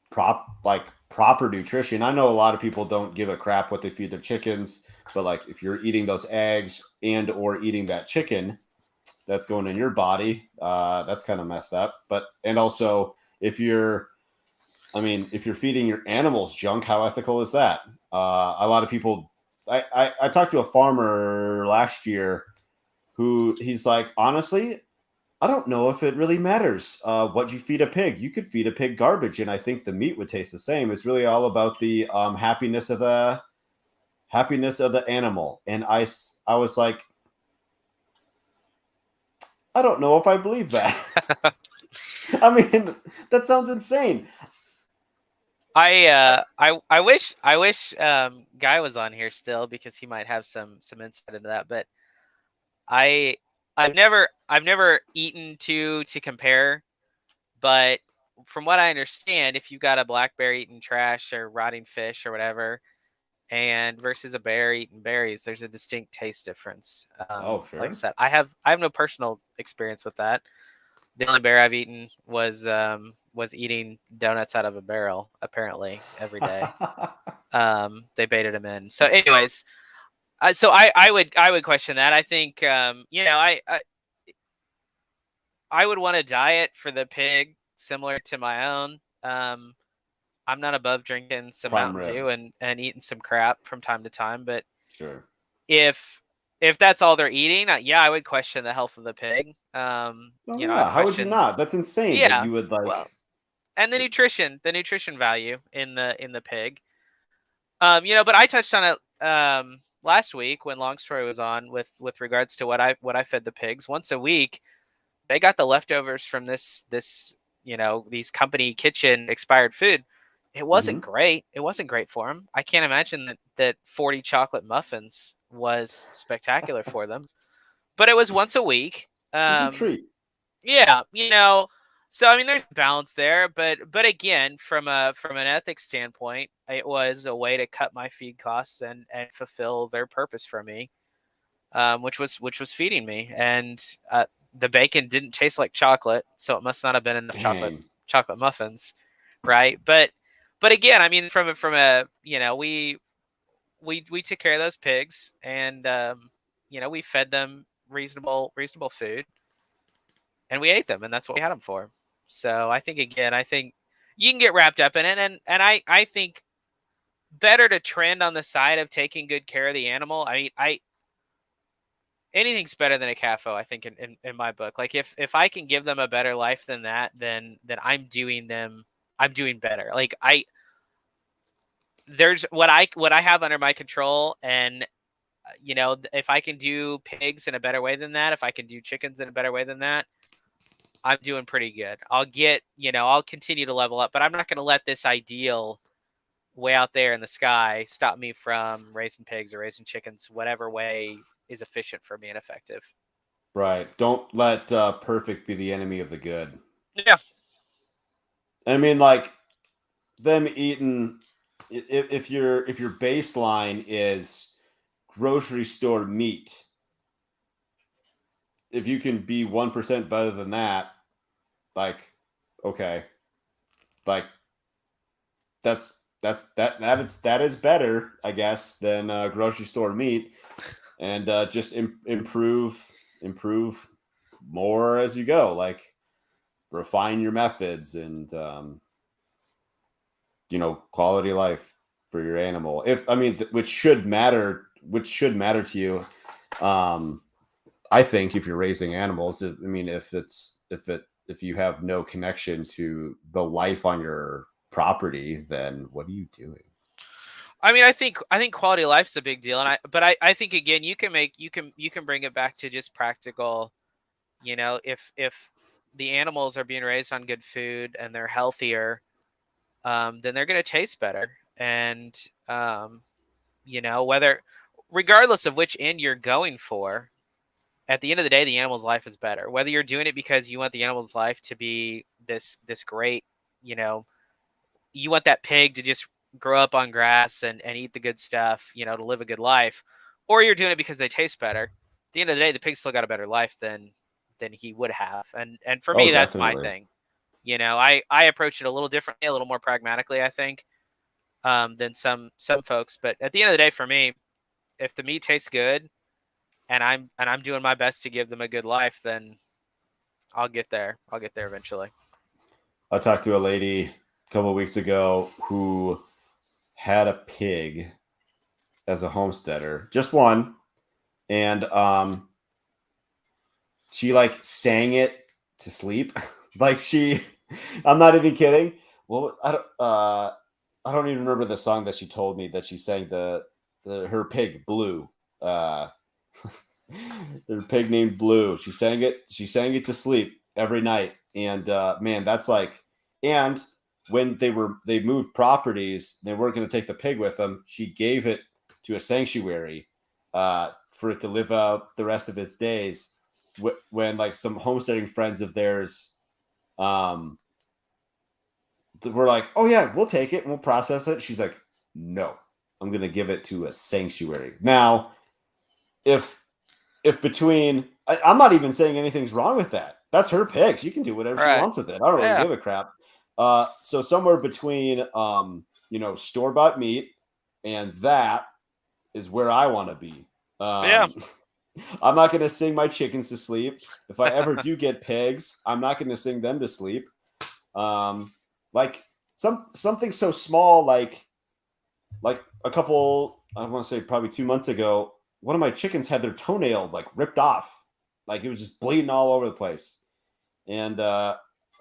proper nutrition. I know a lot of people don't give a crap what they feed their chickens, but like if you're eating those eggs and or eating that chicken that's going in your body, that's kind of messed up. And also if you're feeding your animals junk, how ethical is that? A lot of people. I talked to a farmer last year who he's like, honestly, I don't know if it really matters what you feed a pig. You could feed a pig garbage, and I think the meat would taste the same. It's really all about the happiness of the animal. And I was like, I don't know if I believe that. I mean, that sounds insane. I wish Guy was on here still, because he might have some insight into that. But I've never eaten to compare, but from what I understand, if you've got a black bear eating trash or rotting fish or whatever, and versus a bear eating berries, there's a distinct taste difference. Oh, Like I sure. said, I have no personal experience with that. The only bear I've eaten was eating donuts out of a barrel, apparently every day. They baited him in. So, anyways, I would question that. I think I would want a diet for the pig similar to my own. I'm not above drinking some Prime Mountain rib. Dew and eating some crap from time to time, but Sure. if that's all they're eating, yeah, I would question the health of the pig. Oh, I'd yeah. How would you question, not? That's insane that yeah, you would like. well, and the nutrition value in the pig. But I touched on it last week when Long Story was on with regards to what I fed the pigs once a week. They got the leftovers from this these company kitchen expired food. It wasn't Mhm. great. It wasn't great for them. I can't imagine that 40 chocolate muffins was spectacular for them. But it was once a week. This is a treat. Yeah, so I mean, there's balance there, but again, from an ethics standpoint, it was a way to cut my feed costs and fulfill their purpose for me, which was feeding me. And the bacon didn't taste like chocolate, so it must not have been enough Dang. chocolate muffins, right? But again, I mean, from a we took care of those pigs, and we fed them reasonable food, and we ate them, and that's what we had them for. So I think, again, you can get wrapped up in it, and I think better to trend on the side of taking good care of the animal. I mean, anything's better than a CAFO, I think, in my book. Like, if I can give them a better life than that, then I'm doing better. Like, there's what I have under my control, and if I can do pigs in a better way than that, if I can do chickens in a better way than that, I'm doing pretty good. I'll continue to level up, but I'm not going to let this ideal way out there in the sky stop me from raising pigs or raising chickens, whatever way is efficient for me and effective. Right. Don't let perfect be the enemy of the good. Yeah. I mean, like them eating. If your baseline is grocery store meat, if you can be 1% better than that, like, okay, like that is better, I guess, than grocery store meat, and just improve more as you go, like refine your methods and quality life for your animal. If I mean, which should matter to you. I think if you're raising animals, I mean, if you have no connection to the life on your property, then what are you doing? I mean, I think quality of life is a big deal, but I think, again, you can bring it back to just practical. If the animals are being raised on good food and they're healthier, then they're going to taste better. And whether, regardless of which end you're going for, at the end of the day, the animal's life is better. Whether you're doing it because you want the animal's life to be this great, you want that pig to just grow up on grass and eat the good stuff, to live a good life, or you're doing it because they taste better. the end of the day, the pig still got a better life than he would have. And for Oh, me, that's my definitely. thing. I approach it a little differently, a little more pragmatically, I think, than some folks. But at the end of the day, for me, if the meat tastes good and I'm doing my best to give them a good life, then I'll get there. I'll get there eventually. I talked to a lady a couple of weeks ago who had a pig as a homesteader, just one, and she like sang it to sleep. Like I'm not even kidding. Well, I don't even remember the song that she told me that she sang. Her pig Blue. Their pig named Blue. She sang it to sleep every night. And man, that's like, and when they moved properties, they weren't going to take the pig with them. She gave it to a sanctuary for it to live out the rest of its days. When like some homesteading friends of theirs we're like, oh yeah, we'll take it and we'll process it. She's like, no, I'm going to give it to a sanctuary. Now, if between, I'm not even saying anything's wrong with that. That's her pig. She can do whatever she wants with it. I don't really give a crap. So somewhere between, store-bought meat and that is where I want to be. I'm not going to sing my chickens to sleep. If I ever do get pigs, I'm not going to sing them to sleep. Like something so small, like a couple, I want to say probably 2 months ago, one of my chickens had their toenail like ripped off. Like it was just bleeding all over the place. And I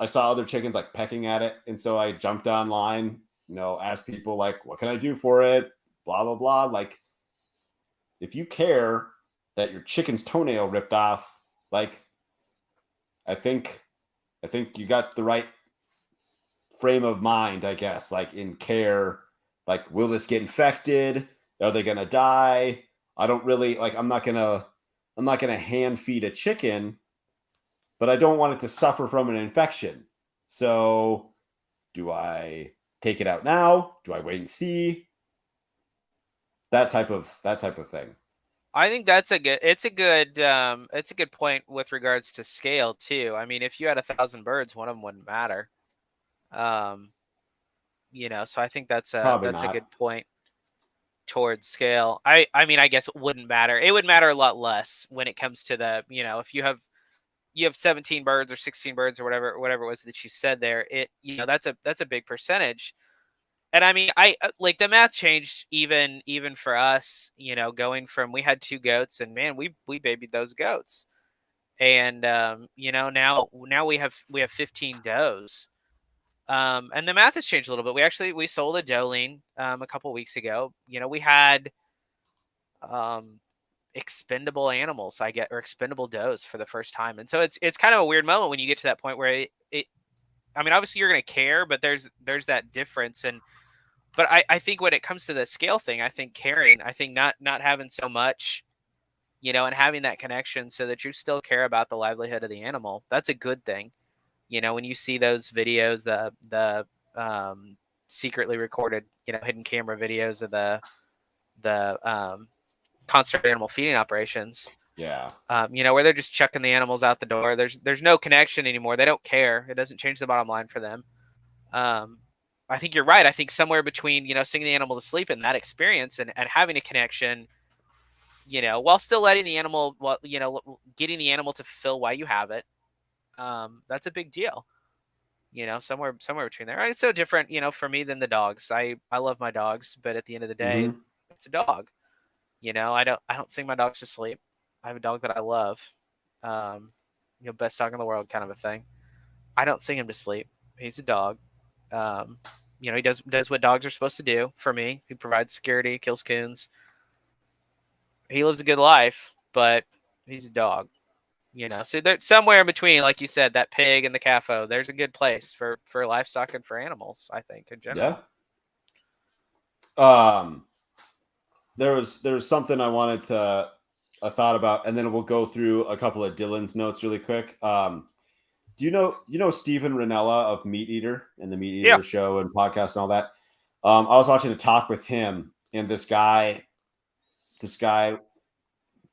saw other chickens like pecking at it. And so I jumped online, asked people like, what can I do for it? Blah, blah, blah. Like, if you care that your chicken's toenail ripped off, like, I think you got the right frame of mind, I guess, like in care, like, will this get infected? Are they going to die? I don't really like, I'm not going to hand feed a chicken, but I don't want it to suffer from an infection. So do I take it out now? Do I wait and see? That type of thing. I think it's a good point with regards to scale too. I mean, if you had 1,000 birds, one of them wouldn't matter. So I think that's a good point towards scale. I mean, I guess it wouldn't matter. It would matter a lot less when it comes to the, if you have 17 birds or 16 birds or whatever it was that you said there, that's a big percentage. And I mean, I like the math changed even for us, going from, we had 2 goats and man, we babied those goats. And now we have 15 does. And the math has changed a little bit. We sold a doeling a couple weeks ago. We had expendable animals, or expendable does for the first time. And so it's kind of a weird moment when you get to that point where it I mean, obviously you're going to care, but there's that difference. But I think when it comes to the scale thing, I think caring, I think not having so much, and having that connection so that you still care about the livelihood of the animal, that's a good thing. When you see those videos, the secretly recorded, hidden camera videos of the concentrated animal feeding operations. Yeah. Where they're just chucking the animals out the door. There's no connection anymore. They don't care. It doesn't change the bottom line for them. I think you're right. I think somewhere between, singing the animal to sleep and that experience and having a connection, while still letting the animal, getting the animal to fulfill why you have it. That's a big deal. Somewhere between there. It's so different, for me than the dogs. I love my dogs, but at the end of the day, it's a dog. I don't sing my dogs to sleep. I have a dog that I love. Best dog in the world kind of a thing. I don't sing him to sleep. He's a dog. He does what dogs are supposed to do for me. He provides security, kills coons. He lives a good life, but he's a dog. So there's somewhere in between, like you said, that pig and the CAFO, there's a good place for livestock and for animals, I think, in general. Yeah. There was something I thought about, and then we'll go through a couple of Dylan's notes really quick. Do you know Steven Ranella of Meat Eater and the Meat Eater show and podcast and all that? I was watching a talk with him, and this guy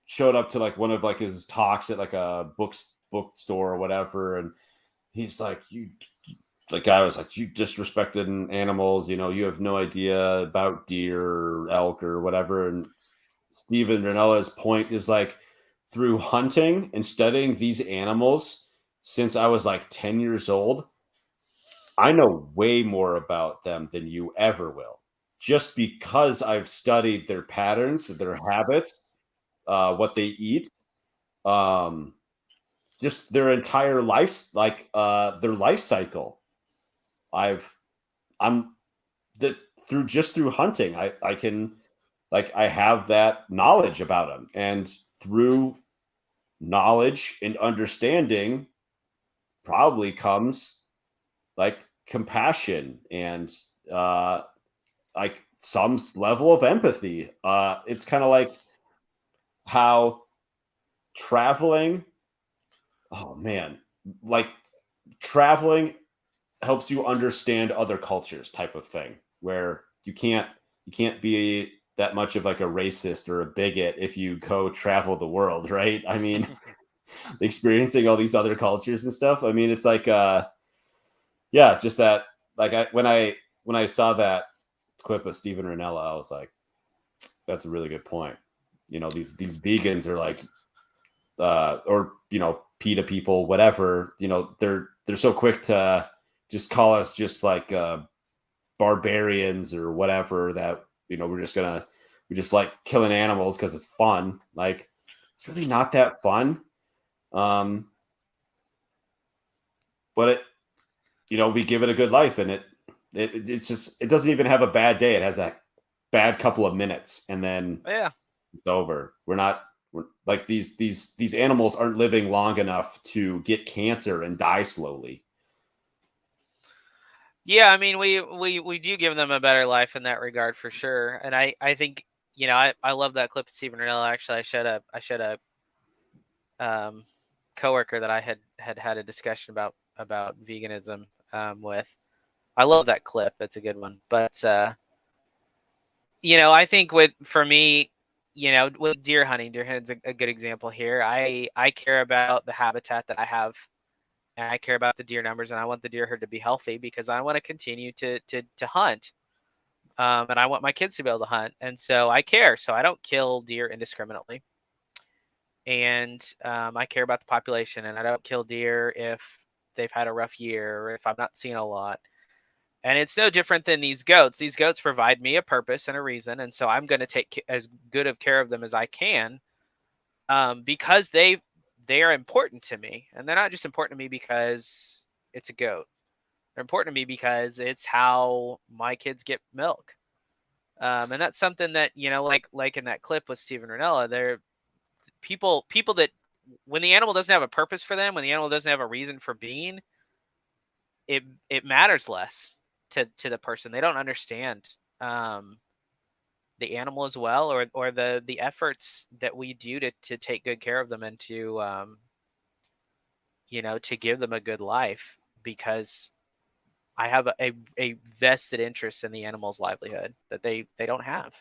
showed up to like one of like his talks at like a bookstore or whatever, and he's like, the guy was like, you disrespected animals, you have no idea about deer or elk or whatever. And Steven Ranella's point is like, through hunting and studying these animals since I was like 10 years old, I know way more about them than you ever will, just because I've studied their patterns, their habits, what they eat, um, just their entire life, like their life cycle. I'm that through hunting, I can, like, I have that knowledge about them, and through knowledge and understanding probably comes like compassion and like some level of empathy. It's kind of like how traveling, oh man, like traveling helps you understand other cultures type of thing, where you can't be that much of like a racist or a bigot if you go travel the world, right? I mean, experiencing all these other cultures and stuff. I mean, it's like yeah, just that, like, when I saw that clip of Steven Ranella, I was like, that's a really good point. These vegans are like or PETA people, whatever, they're so quick to just call us just like barbarians or whatever, that we just like killing animals because it's fun. Like, it's really not that fun. But we give it a good life, and it's just, it doesn't even have a bad day. It has that bad couple of minutes, and then Yeah. it's over. We're like, these animals aren't living long enough to get cancer and die slowly. Yeah, I mean, we do give them a better life in that regard for sure. And I think, I love that clip of Steven Ranella. Actually, I showed a coworker that I had a discussion about veganism with. I love that clip. It's a good one. But I think for me, with deer hunting's a good example here. I care about the habitat that I have, and I care about the deer numbers, and I want the deer herd to be healthy because I want to continue to hunt, and I want my kids to be able to hunt, and so I care. So I don't kill deer indiscriminately, and I care about the population, and I don't kill deer if they've had a rough year or if I'm not seeing a lot. And it's no different than these goats. These goats provide me a purpose and a reason, and so I'm going to take as good of care of them as I can, because they are important to me, and they're not just important to me because it's a goat. They're important to me because it's how my kids get milk, and that's something that like in that clip with Steven Ranella. They're people that, when the animal doesn't have a purpose for them, when the animal doesn't have a reason for being, it matters less to the person. They don't understand the animal as well, or the efforts that we do to take good care of them, and to to give them a good life, because I have a vested interest in the animal's livelihood that they don't have.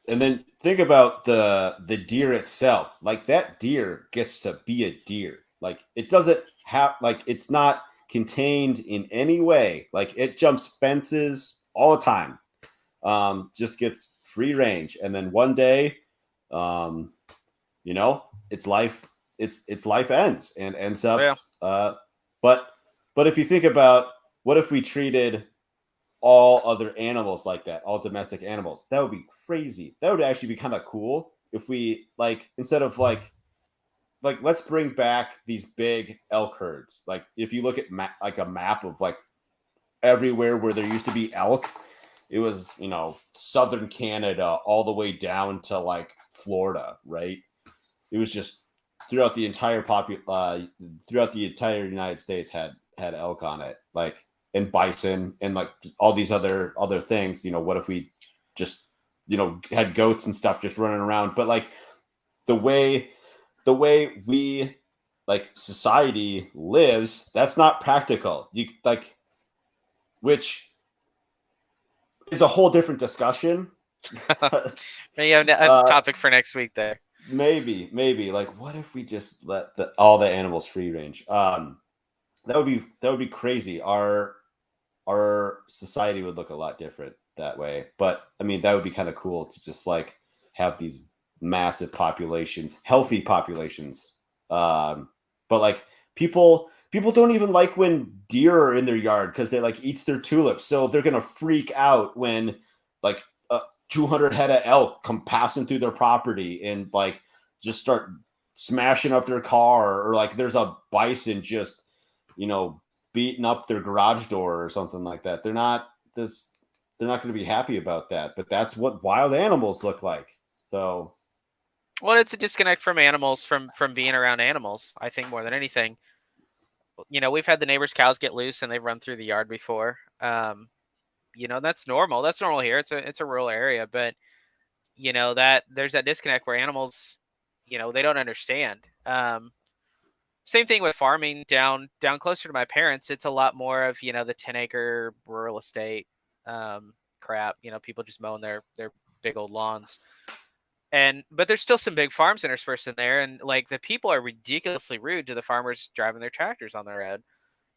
And then think about the deer itself. Like, that deer gets to be a deer. Like, it doesn't have, like, it's not contained in any way. Like, it jumps fences all the time. Just gets free range, and then one day, its life ends and ends up. Yeah. But if you think about, what if we treated all other animals like that, all domestic animals? That would be crazy. That would actually be kind of cool if we, like, instead of like let's bring back these big elk herds. Like, if you look at like a map of like everywhere where there used to be elk, it was southern Canada all the way down to like Florida, right? It was just throughout the entire throughout the entire United States had elk on it, like, and bison, and like all these other things. What if we just had goats and stuff just running around? But like, the way we, like, society lives, that's not practical. You, like, which is a whole different discussion. Maybe have a topic for next week there. Maybe like, what if we just let all the animals free range? That would be crazy. Our society would look a lot different that way. But I mean, that would be kind of cool to just like have these massive populations, healthy populations. But like people don't even like when deer are in their yard because they like eats their tulips, so they're gonna freak out when like 200 head of elk come passing through their property and like just start smashing up their car, or like there's a bison just beating up their garage door or something like that. They're not going to be happy about that, but that's what wild animals look like. So, well, it's a disconnect from animals, from being around animals. I think more than anything, we've had the neighbors' cows get loose and they've run through the yard before. That's normal. That's normal here. It's a rural area, but that there's that disconnect where animals, they don't understand. Same thing with farming down closer to my parents. It's a lot more of the 10-acre rural estate crap. People just mowing their big old lawns, but there's still some big farms interspersed in there, and like the people are ridiculously rude to the farmers driving their tractors on the road.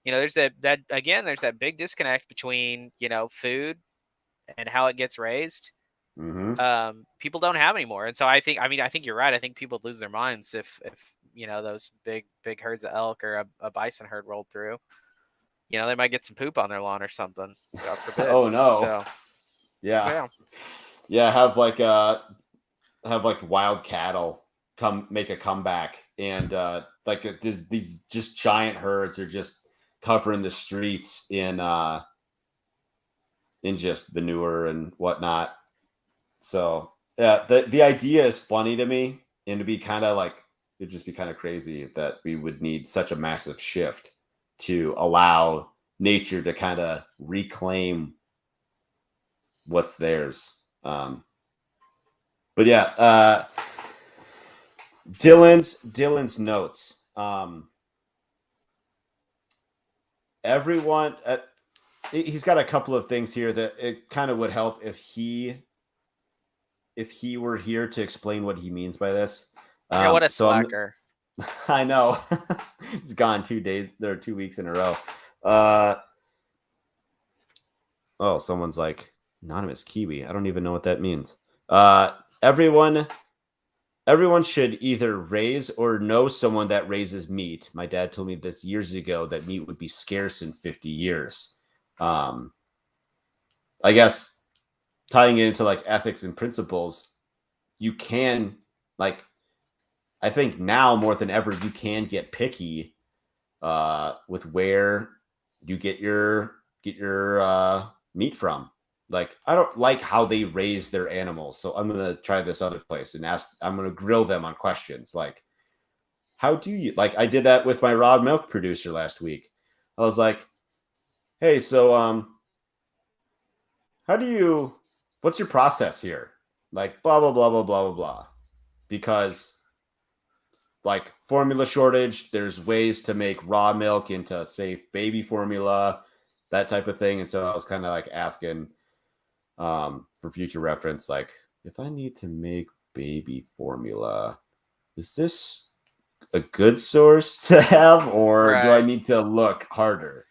There's that again. There's that big disconnect between food and how it gets raised. People don't have anymore, and so I think you're right. I think people lose their minds if those big herds of elk or a bison herd rolled through. They might get some poop on their lawn or something. God forbid. oh no. So, yeah. Have like wild cattle come make a comeback, and like these just giant herds are just covering the streets in just manure and whatnot. So yeah, the idea is funny to me, and to be kind of like, it'd just be kind of crazy that we would need such a massive shift to allow nature to kind of reclaim what's theirs. But yeah, Dylan's notes. Everyone, he's got a couple of things here that it kind of would help if he were here to explain what he means by this. Yeah, what a slacker. I know. It's gone 2 days. There are 2 weeks in a row. Oh, someone's like, anonymous Kiwi. I don't even know what that means. Everyone should either raise or know someone that raises meat. My dad told me this years ago, that meat would be scarce in 50 years. I guess tying it into like ethics and principles, you can, like, I think now more than ever, you can get picky with where you get your meat from. Like, I don't like how they raise their animals, so I'm gonna try this other place and I'm gonna grill them on questions like, how do you, like, I did that with my raw milk producer last week. I was like, hey, so what's your process here? Like, blah blah blah blah blah blah blah. Because like formula shortage, there's ways to make raw milk into safe baby formula, that type of thing. And so I was kind of like asking for future reference, like, if I need to make baby formula, is this a good source to have, or do I need to look harder?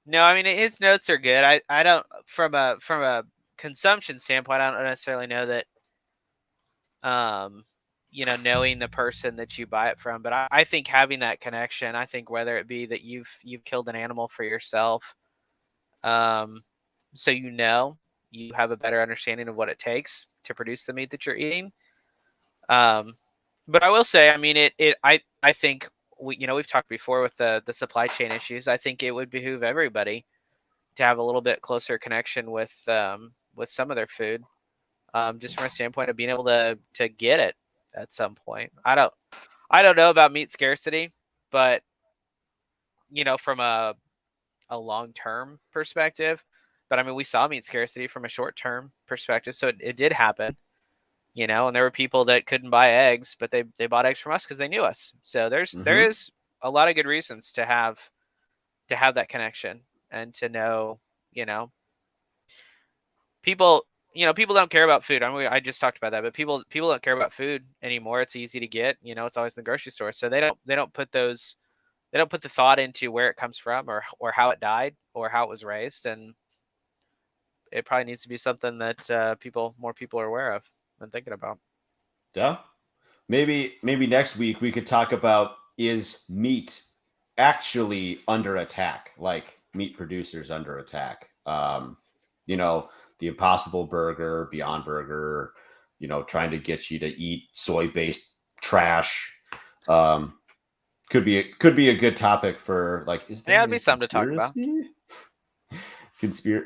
No, I mean, his notes are good. I don't, from a consumption standpoint, I don't necessarily know that knowing the person that you buy it from, but I think having that connection, I think whether it be that you've killed an animal for yourself, so you have a better understanding of what it takes to produce the meat that you're eating. But I will say, I mean, I think we've talked before with the supply chain issues. I think it would behoove everybody to have a little bit closer connection with some of their food, just from a standpoint of being able to get it at some point. I don't know about meat scarcity, but from a long-term perspective. But I mean, we saw meat scarcity from a short-term perspective, so it did happen. And there were people that couldn't buy eggs, but they bought eggs from us because they knew us. So there is a lot of good reasons to have that connection and to know, people, people don't care about food. I just talked about that, but people don't care about food anymore. It's easy to get. It's always in the grocery store, so they don't put the thought into where it comes from or how it died or how it was raised, and it probably needs to be something that more people are aware of and thinking about. Yeah. Maybe next week we could talk about, is meat actually under attack? Like meat producers under attack. The Impossible Burger, Beyond Burger, trying to get you to eat soy-based trash. Could be a good topic for, like, is there It'd be something to talk about.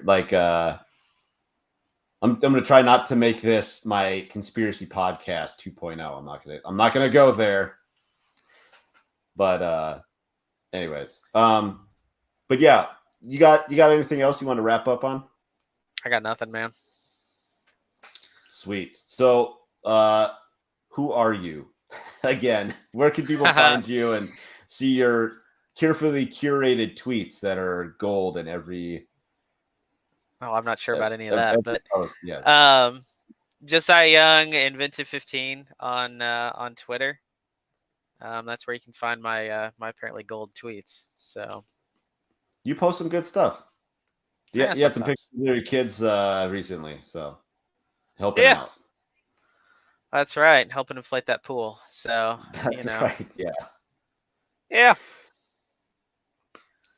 Like I'm gonna try not to make this my conspiracy podcast 2.0. I'm not gonna go there. But anyways, but yeah, you got anything else you want to wrap up on? I got nothing, man. Sweet. So who are you? Again, where can people find you and see your carefully curated tweets that are gold in every... Oh, I'm not sure about any of that, but post, yes. Josiah Young, Inventive15 on Twitter. That's where you can find my apparently gold tweets. So you post some good stuff. Yeah, you had some pictures of your kids recently, so helping out. That's right, helping inflate that pool. So that's right, yeah. Yeah.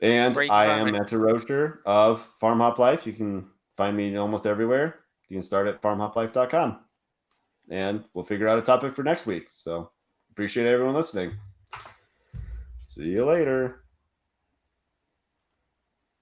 And I am Derosier of Farm Hop Life. You can find me almost everywhere. You can start at FarmHopLife.com. And we'll figure out a topic for next week. So appreciate everyone listening. See you later.